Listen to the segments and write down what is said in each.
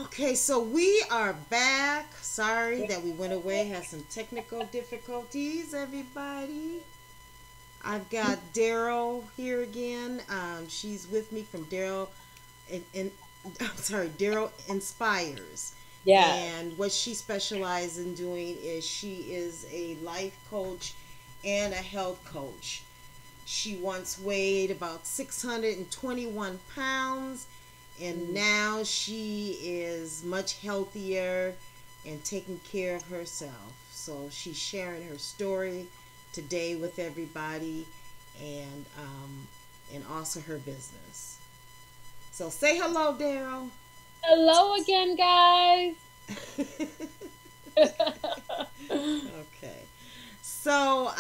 Okay, so we are back. Sorry that we went away, had some technical difficulties, everybody. I've got Daryl here again. She's with me from Daryll in I'm sorry, Daryll Inspires. Yeah. And what she specializes in doing is she is a life coach and a health coach. She once weighed about 621 pounds, and now she is much healthier and taking care of herself. So she's sharing her story today with everybody, and also her business. So say hello, Daryl. Hello again, guys. Okay. So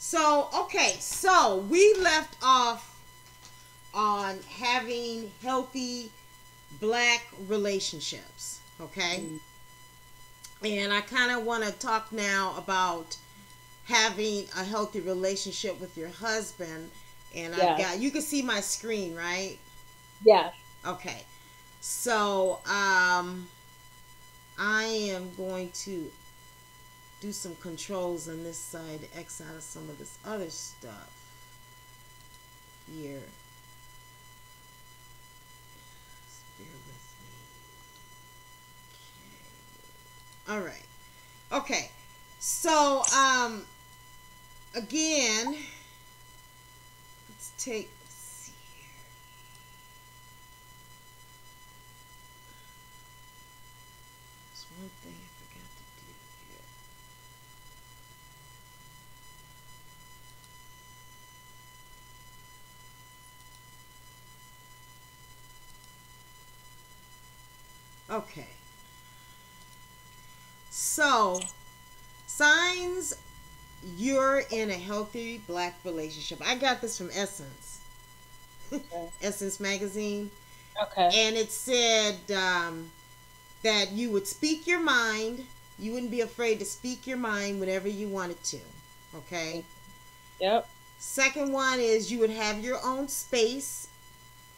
so we left off on having healthy black relationships, okay? And I kind of want to talk now about having a healthy relationship with your husband. And I've Yes. got, you can see my screen, right? Yes. Okay. So, I am going to do some controls on this side to X out of some of this other stuff here. Just bear with me. Okay. All right. Okay. So, again, let's take. Let's see here. There's one thing I forgot to do here. Okay. So, signs you're in a healthy black relationship. I got this from Essence, Okay. Essence magazine, Okay. and it said that you would speak your mind. You wouldn't be afraid to speak your mind whenever you wanted to. Okay. Yep. Second one is you would have your own space,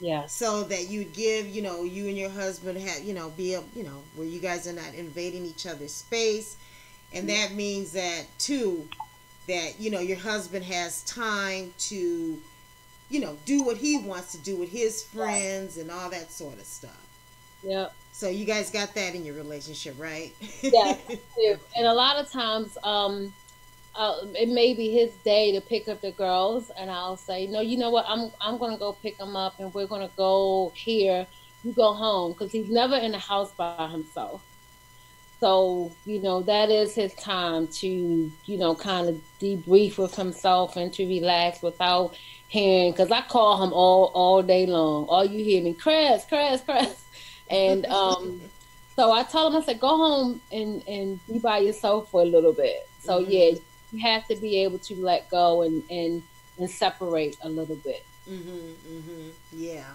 Yes. so that you'd give, you and your husband have, be a, where you guys are not invading each other's space. And that means that too, that, your husband has time to, do what he wants to do with his friends and all that sort of stuff. Yep. So you guys got that in your relationship, right? Yes. I do. Okay. And a lot of times, it may be his day to pick up the girls, and I'll say, no, you know what? I'm gonna go pick them up, and we're gonna go here. You go home because he's never in the house by himself. So, that is his time to, kind of debrief with himself and to relax without hearing, because I call him all day long. All you hear me, Chris, Chris, Chris. And so I told him, I said, go home and be by yourself for a little bit. So, yeah, Mhm. you have to be able to let go and separate a little bit. Mhm. Mhm. Yeah.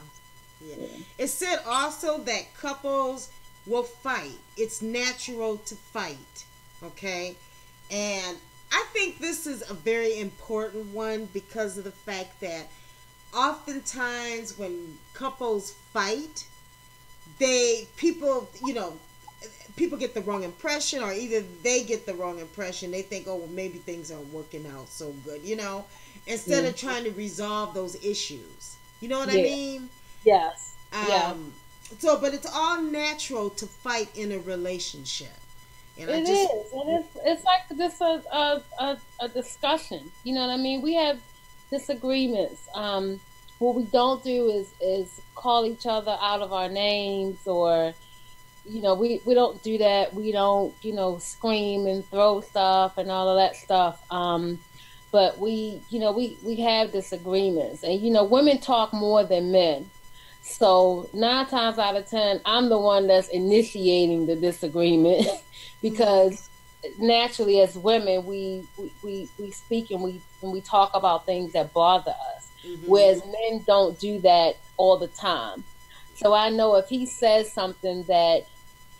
Yeah. Yeah. It said also that couples will fight. It's natural to fight. Okay? And I think this is a very important one because of the fact that oftentimes when couples fight, people get the wrong impression, or either they get the wrong impression. They think, oh, well, maybe things aren't working out so good, instead Yeah. of trying to resolve those issues. You know what I Yeah. mean? Yes. Yeah. Um, but it's all natural to fight in a relationship. And I It just, is. It's like just a discussion. You know what I mean? We have disagreements. What we don't do is call each other out of our names, or we don't do that. We don't scream and throw stuff and all of that stuff. But we have disagreements, and women talk more than men. So 9 times out of 10, I'm the one that's initiating the disagreement mhm, because naturally, as women, we speak and we talk about things that bother us, mhm, whereas men don't do that all the time. So I know if he says something that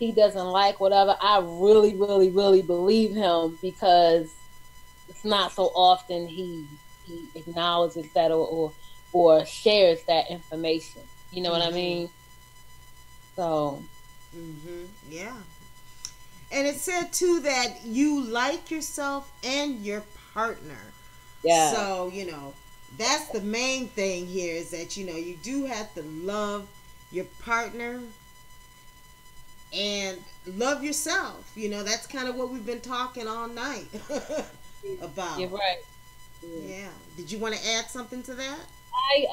he doesn't like, whatever, I really, really, really believe him because it's not so often he acknowledges that or shares that information. You know what I mhm. mean? So, Yeah. And it said too that you like yourself and your partner. yeah. So, that's the main thing here is that, you do have to love your partner and love yourself. That's kind of what we've been talking all night You're about. right. Yeah. Yeah. Did you want to add something to that? I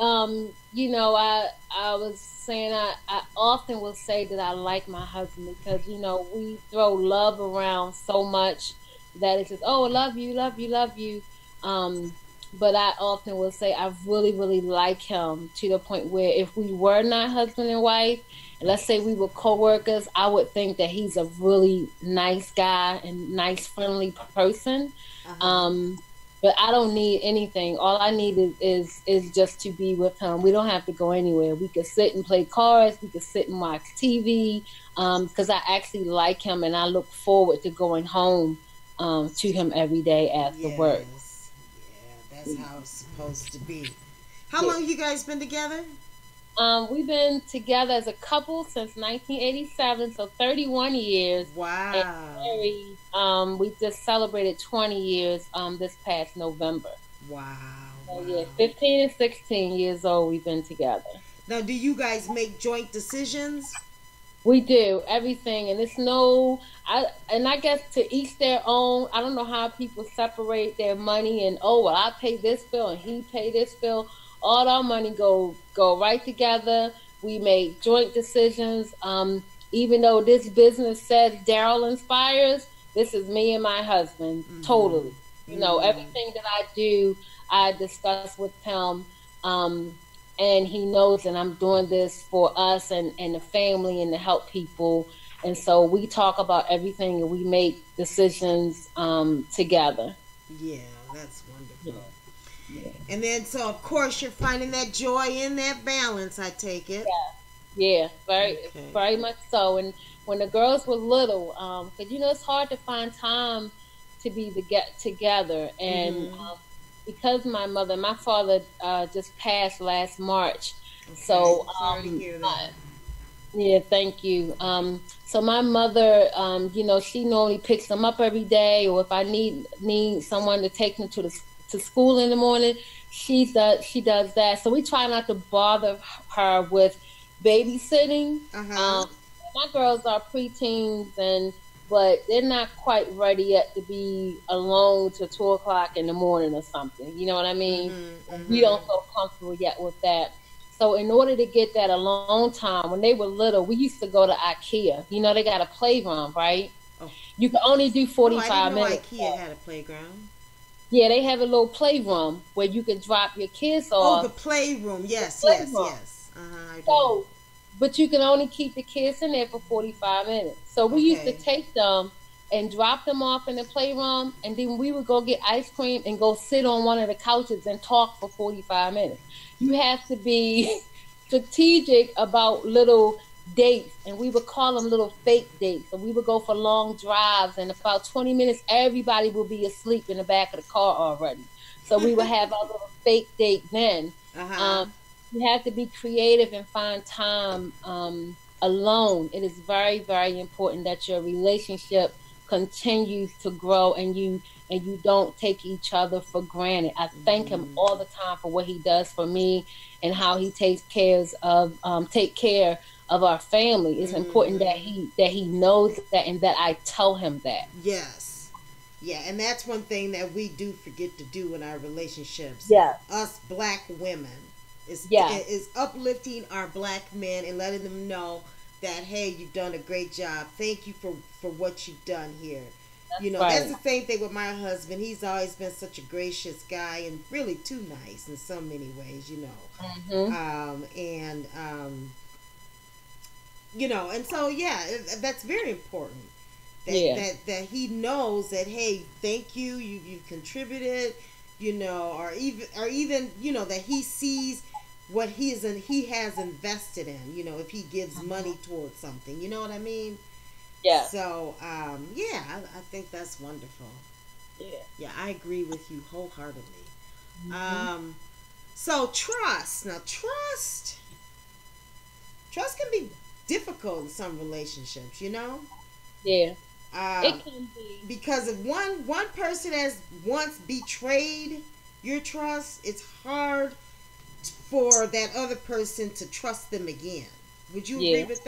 was saying I often will say that I like my husband because, we throw love around so much that it's just, oh, I love you, love you, love you. Um, but I often will say I really, really like him to the point where if we were not husband and wife, and let's say we were co-workers, I would think that he's a really nice guy and nice, friendly person. Uh huh. Um, but I don't need anything. All I need is just to be with him. We don't have to go anywhere. We could sit and play cards. We could sit and watch TV. Because I actually like him, and I look forward to going home to him every day after work. Yes. Yeah, that's how it's supposed to be. How Yeah. long you guys been together? We've been together as a couple since 1987, so 31 years. And Wow. married, we just celebrated 20 years this past November. Wow. So yeah, Wow. 15 and 16 years old we've been together. Now, do you guys make joint decisions? We do everything, and it's no. I guess to each their own. I don't know how people separate their money and oh well, I pay this bill and he pay this bill. All our money go right together. We make joint decisions. Even though this business says Daryll inspires, this is me and my husband Mm-hmm. totally. Mm-hmm. Everything that I do, I discuss with him. Um, and he knows that I'm doing this for us and the family and to help people. And so we talk about everything and we make decisions together. Yeah, that's Yeah, wonderful. yeah, And then, so of course, you're finding that joy in that balance. I take it. yeah, very, Okay. very much so. And when the girls were little, because it's hard to find time to be to get together. And Mm-hmm. because my father just passed last March, Okay. so Sorry to hear that. yeah, thank you. So my mother, she normally picks them up every day, or if I need someone to take them to school in the morning, she does that. So we try not to bother her with babysitting. Uh huh. Um, my girls are preteens, but they're not quite ready yet to be alone till 2 o'clock in the morning or something. You know what I mean? Mm-hmm. We Mm-hmm. don't feel comfortable yet with that. So in order to get that alone time, when they were little, we used to go to IKEA. They got a playroom, right? Oh. You can only do Oh, I didn't 45 know minutes. IKEA had a playground. Yeah, they have a little playroom where you can drop your kids Oh, the off. playroom. Yes, yes, Playroom. yes. Uh huh. I do. So, but you can only keep the kids in there for 45 minutes. So we used to Okay. take them and drop them off in the playroom, and then we would go get ice cream and go sit on one of the couches and talk for 45 minutes. You have to be strategic about little dates, and we would call them little fake dates. So we would go for long drives, and about 20 minutes, everybody would be asleep in the back of the car already. So we would have our little fake date then. Uh huh. Um, you have to be creative and find time alone. It is very, very important that your relationship continues to grow and you don't take each other for granted. I thank him Mm-hmm. all the time for what he does for me and how he take care of our family. It's important that Mm-hmm. he knows that and that I tell him that. Yes. Yeah, and that's one thing that we do forget to do in our relationships. Yeah. Us black women Yeah. is uplifting our black men and letting them know that hey, you've done a great job. Thank you for what you've done here. That's That's right. the same thing with my husband. He's always been such a gracious guy and really too nice in so many ways. Hmm. And so yeah, that's very important. That Yeah. that he knows that hey, thank you, you've contributed, or even that he sees what he has invested in. If he gives money towards something, you know what I mean. Yeah. So yeah, I think that's wonderful. Yeah. Yeah, I agree with you wholeheartedly. Hmm. So trust. Now trust can be difficult in some relationships, you know. Yeah, Um, it can be. because if one person has once betrayed your trust, it's hard for that other person to trust them again. Would you agree Yeah. with that?